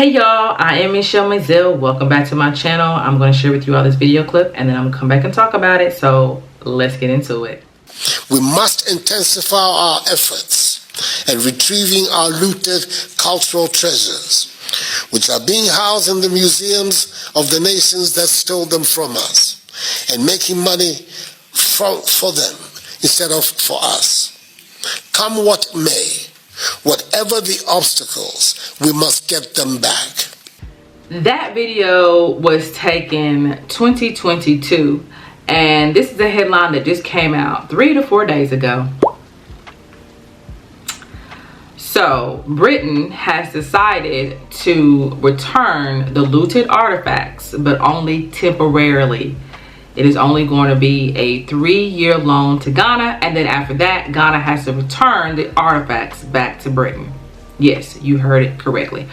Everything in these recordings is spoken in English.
Hey y'all, I am Mazellegh. Welcome back to my channel. I'm going to share with you all this video clip and then I'm going to come back and talk about it. So let's get into it. We must intensify our efforts in retrieving our looted cultural treasures, which are being housed in the museums of the nations that stole them from us, and making money for them instead of for us. Come what may, whatever the obstacles, we must get them back. That video was taken 2022, and this is a headline that just came out 3 to 4 days ago. So Britain has decided to return the looted artifacts, but only temporarily. It is only going to be a 3-year loan to Ghana, and then after that, Ghana has to return the artifacts back to Britain. Yes, you heard it correctly.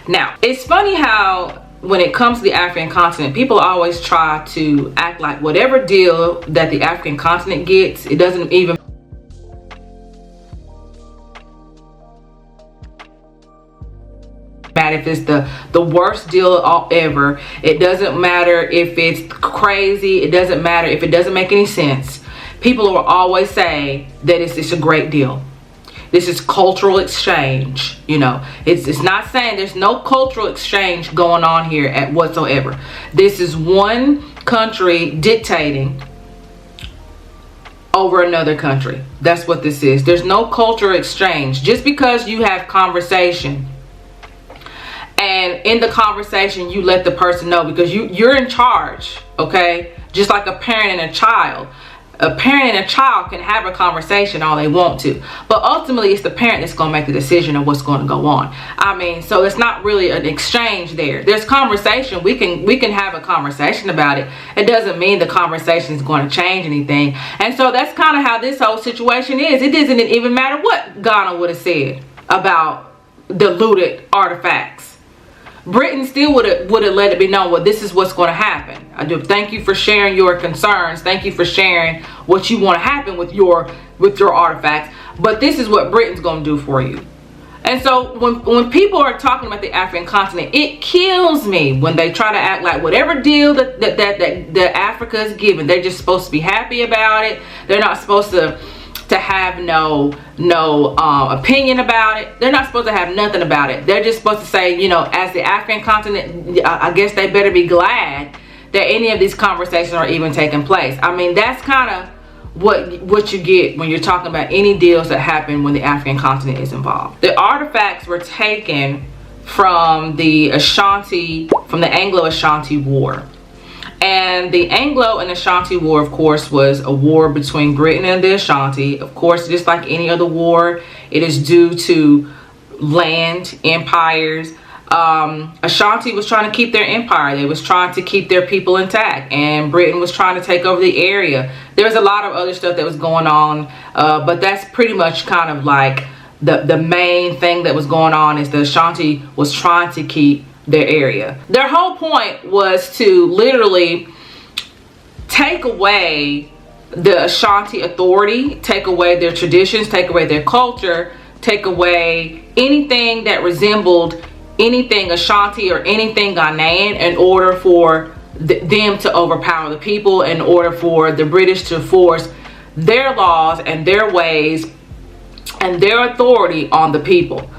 Now, it's funny how when it comes to the African continent, people always try to act like whatever deal that the African continent gets, it doesn't even matter if it's the worst deal ever. It doesn't matter if it's crazy. It doesn't matter if it doesn't make any sense. People will always say that it's a great deal. This is cultural exchange. You know, it's not saying there's no cultural exchange going on here at whatsoever. This is one country dictating over another country. That's what this is. There's no cultural exchange. Just because you have conversation, and in the conversation you let the person know, because you're in charge, okay? Just like a parent and a child. A parent and a child can have a conversation all they want to, but ultimately it's the parent that's going to make the decision of what's going to go on. I mean, so it's not really an exchange there. There's conversation. We can have a conversation about it. It doesn't mean the conversation is going to change anything. And so that's kind of how this whole situation is. It doesn't even matter what Ghana would have said about the looted artifacts. Britain still would have let it be known, well, this is what's going to happen. I do thank you for sharing your concerns. Thank you for sharing what you want to happen with your artifacts. But this is what Britain's going to do for you. And so when people are talking about the African continent, it kills me when they try to act like whatever deal that Africa is given, they're just supposed to be happy about it. They're not supposed to have no opinion about it. They're not supposed to have nothing about it. They're just supposed to say, you know, as the African continent, I guess they better be glad that any of these conversations are even taking place. I mean, that's kind of what you get when you're talking about any deals that happen when the African continent is involved. The artifacts were taken from the Anglo-Ashanti War. And the Anglo and Ashanti War, of course, was a war between Britain and the Ashanti. Of course, just like any other war, it is due to land, empires. Ashanti was trying to keep their empire. They was trying to keep their people intact. And Britain was trying to take over the area. There was a lot of other stuff that was going on. But that's pretty much kind of like the main thing that was going on, is the Ashanti was trying to keep their area. Their whole point was to literally take away the Ashanti authority, take away their traditions, take away their culture, take away anything that resembled anything Ashanti or anything Ghanaian, in order for them to overpower the people, in order for the British to force their laws and their ways and their authority on the people.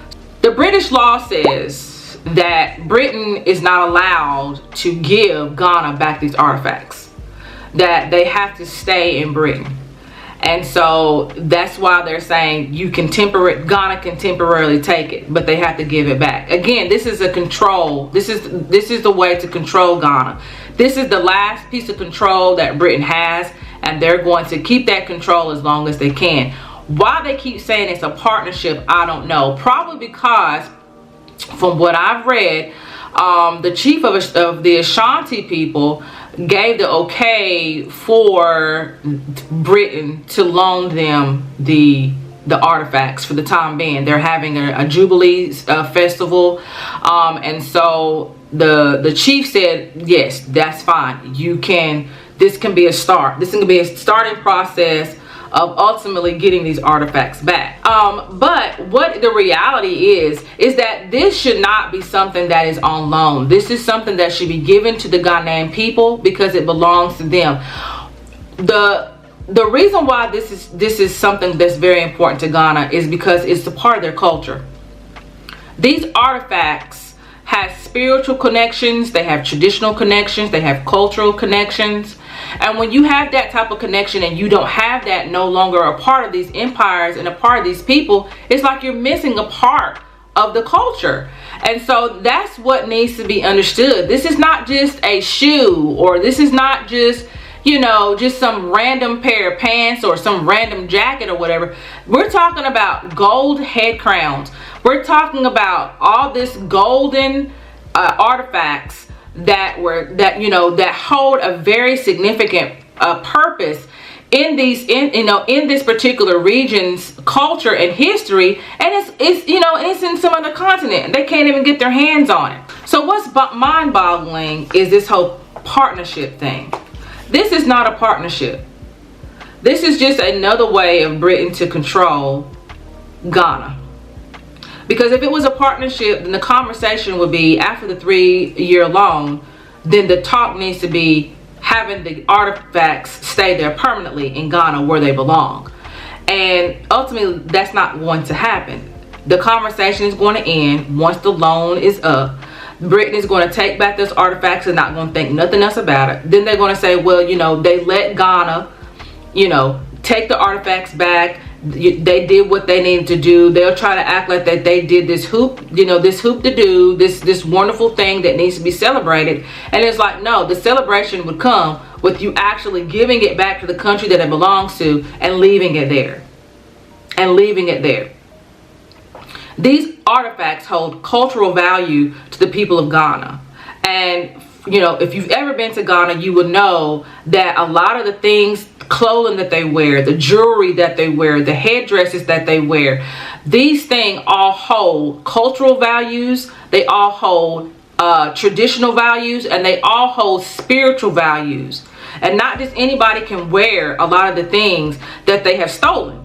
The British law says that Britain is not allowed to give Ghana back these artifacts, that they have to stay in Britain. And so that's why they're saying Ghana can temporarily take it, but they have to give it back. Again, this is a control. This is the way to control Ghana. This is the last piece of control that Britain has, and they're going to keep that control as long as they can. Why they keep saying it's a partnership, I don't know. Probably because, from what I've read, the chief of the Ashanti people gave the okay for Britain to loan them the artifacts for the time being. They're having a Jubilee festival, and so the chief said, yes, that's fine. You can. This can be a start. This can be a starting process of ultimately getting these artifacts back. But what the reality is that this should not be something that is on loan. This is something that should be given to the Ghanaian people because it belongs to them. The reason why this is something that's very important to Ghana is because it's a part of their culture. These artifacts have spiritual connections, they have traditional connections, they have cultural connections. And when you have that type of connection and you don't have that, no longer a part of these empires and a part of these people, it's like you're missing a part of the culture. And so that's what needs to be understood. This is not just a shoe, or this is not just, you know, just some random pair of pants or some random jacket or whatever. We're talking about gold head crowns. We're talking about all this golden artifacts that hold a very significant purpose in this particular region's culture and history, and it's in some other continent. They can't even get their hands on it. So what's mind-boggling is this whole partnership thing. This is not a partnership. This is just another way of Britain to control Ghana. Because if it was a partnership, then the conversation would be, after the 3-year loan, then the talk needs to be having the artifacts stay there permanently in Ghana where they belong. And ultimately, that's not going to happen. The conversation is going to end once the loan is up. Britain is going to take back those artifacts and not going to think nothing else about it. Then they're going to say, well, they let Ghana, take the artifacts back. They did what they needed to do. They'll try to act like that they did this hoop, this hoop to do, this wonderful thing that needs to be celebrated. And it's like, no, the celebration would come with you actually giving it back to the country that it belongs to and leaving it there. These artifacts hold cultural value to the people of Ghana. And if you've ever been to Ghana, you would know that a lot of the things, clothing that they wear, the jewelry that they wear, the headdresses that they wear, these things all hold cultural values, they all hold traditional values, and they all hold spiritual values. And not just anybody can wear a lot of the things that they have stolen.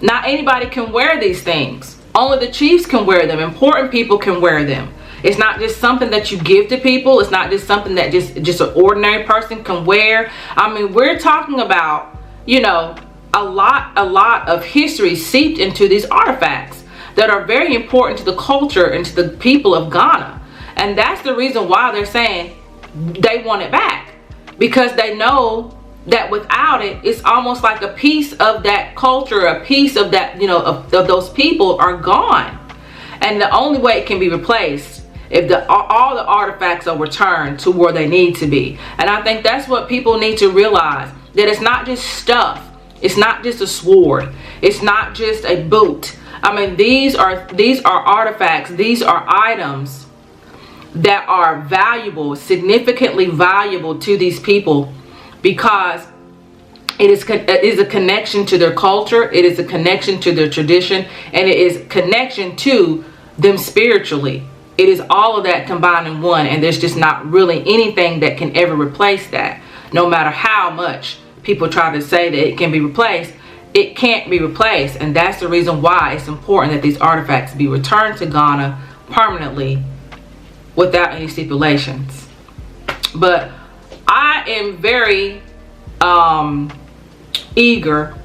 Not anybody can wear these things. Only the chiefs can wear them. Important people can wear them. It's not just something that you give to people. It's not just something that just an ordinary person can wear. I mean, we're talking about, a lot of history seeped into these artifacts that are very important to the culture and to the people of Ghana. And that's the reason why they're saying they want it back. Because they know that without it, it's almost like a piece of that culture, a piece of that, of those people are gone. And the only way it can be replaced if all the artifacts are returned to where they need to be. And I think that's what people need to realize, that it's not just stuff. It's not just a sword. It's not just a boot. I mean, these are artifacts. These are items that are valuable, significantly valuable to these people, because it is a connection to their culture. It is a connection to their tradition, and it is a connection to them spiritually. It is all of that combined in one, and there's just not really anything that can ever replace that. No matter how much people try to say that it can be replaced, it can't be replaced. And that's the reason why it's important that these artifacts be returned to Ghana permanently without any stipulations. But I am very eager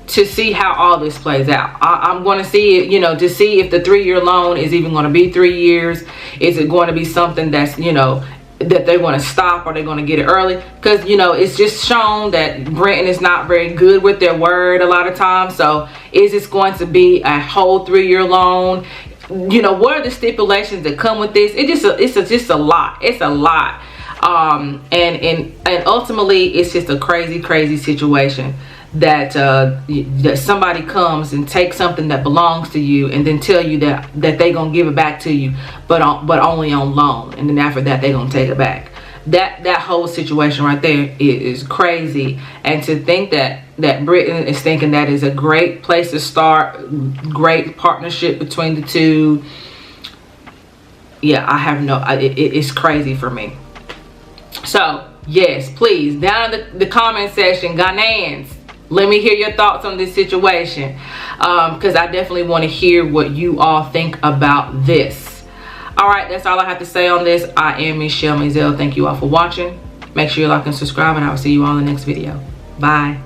to see how all this plays out. I'm going to see it, to see if the 3-year loan is even going to be 3 years. Is it going to be something that's, that they want to stop, or they're going to get it early? Because, it's just shown that Britain is not very good with their word a lot of times. So is this going to be a whole 3-year loan? What are the stipulations that come with this? It's just a lot. It's a lot. And ultimately it's just a crazy situation that somebody comes and takes something that belongs to you and then tell you that they gonna give it back to you, but only on loan, and then after that they gonna take it back. That whole situation right there is crazy. And to think that Britain is thinking that is a great place to start, great partnership between the two, it's crazy for me. So yes, please, down in the comment section, Ghanaians, Let me hear your thoughts on this situation, because I definitely want to hear what you all think about this. All right, that's all I have to say on this. I am Michele Mazelleغ. Thank you all for watching. Make sure you like and subscribe, and I will see you all in the next video. Bye.